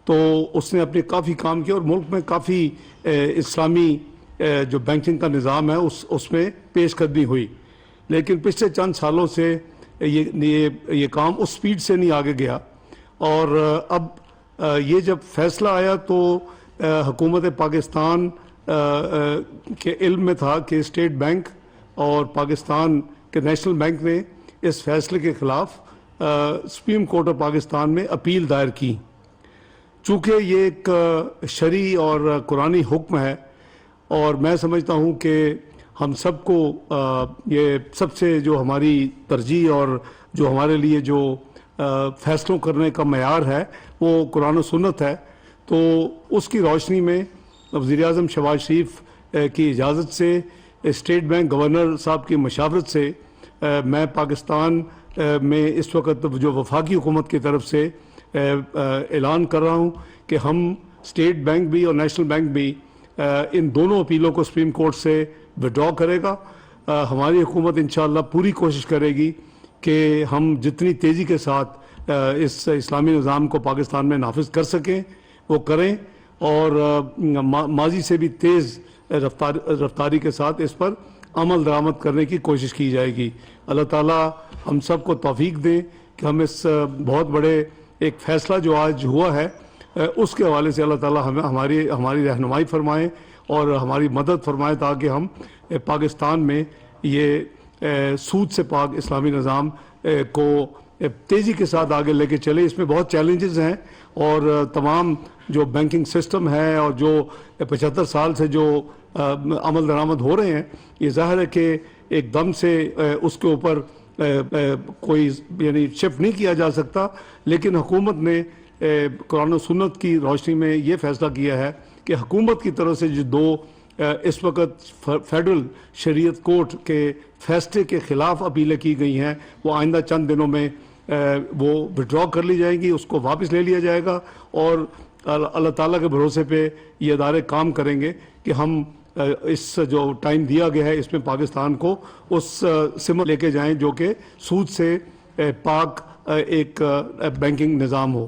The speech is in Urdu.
تو اس نے اپنے کافی کام کیا اور ملک میں کافی اسلامی جو بینکنگ کا نظام ہے اس میں پیش قدمی ہوئی. لیکن پچھلے چند سالوں سے یہ کام اس سپیڈ سے نہیں آگے گیا، اور اب یہ جب فیصلہ آیا تو حکومت پاکستان کے علم میں تھا کہ اسٹیٹ بینک اور پاکستان کے نیشنل بینک نے اس فیصلے کے خلاف سپریم کورٹ آف پاکستان میں اپیل دائر کی. چونکہ یہ ایک شرعی اور قرآنی حکم ہے، اور میں سمجھتا ہوں کہ ہم سب کو یہ سب سے جو ہماری ترجیح اور جو ہمارے لیے جو فیصلوں کرنے کا معیار ہے وہ قرآن و سنت ہے. تو اس کی روشنی میں وزیر اعظم شہباز شریف کی اجازت سے، اسٹیٹ بینک گورنر صاحب کی مشاورت سے، میں پاکستان میں اس وقت جو وفاقی حکومت کی طرف سے اعلان کر رہا ہوں کہ ہم اسٹیٹ بینک بھی اور نیشنل بینک بھی ان دونوں اپیلوں کو سپریم کورٹ سے وڈرا کرے گا. ہماری حکومت انشاءاللہ پوری کوشش کرے گی کہ ہم جتنی تیزی کے ساتھ اس اسلامی نظام کو پاکستان میں نافذ کر سکیں وہ کریں، اور ماضی سے بھی تیز رفتاری کے ساتھ اس پر عمل درآمد کرنے کی کوشش کی جائے گی. اللہ تعالیٰ ہم سب کو توفیق دیں کہ ہم اس بہت بڑے ایک فیصلہ جو آج ہوا ہے اس کے حوالے سے اللہ تعالیٰ ہمیں ہماری رہنمائی فرمائیں اور ہماری مدد فرمائیں، تاکہ ہم پاکستان میں یہ سود سے پاک اسلامی نظام کو تیزی کے ساتھ آگے لے کے چلے. اس میں بہت چیلنجز ہیں، اور تمام جو بینکنگ سسٹم ہے اور جو 75 سال سے جو عمل درآمد ہو رہے ہیں، یہ ظاہر ہے کہ ایک دم سے اس کے اوپر کوئی یعنی شفٹ نہیں کیا جا سکتا. لیکن حکومت نے قرآن و سنت کی روشنی میں یہ فیصلہ کیا ہے کہ حکومت کی طرف سے جو دو اس وقت فیڈرل شریعت کورٹ کے فیصلے کے خلاف اپیلیں کی گئی ہیں، وہ آئندہ چند دنوں میں وہ وڈرا کر لی جائیں گی، اس کو واپس لے لیا جائے گا، اور اللہ تعالیٰ کے بھروسے پہ یہ ادارے کام کریں گے کہ ہم اس جو ٹائم دیا گیا ہے اس میں پاکستان کو اس سمت لے کے جائیں جو کہ سود سے پاک ایک بینکنگ نظام ہو.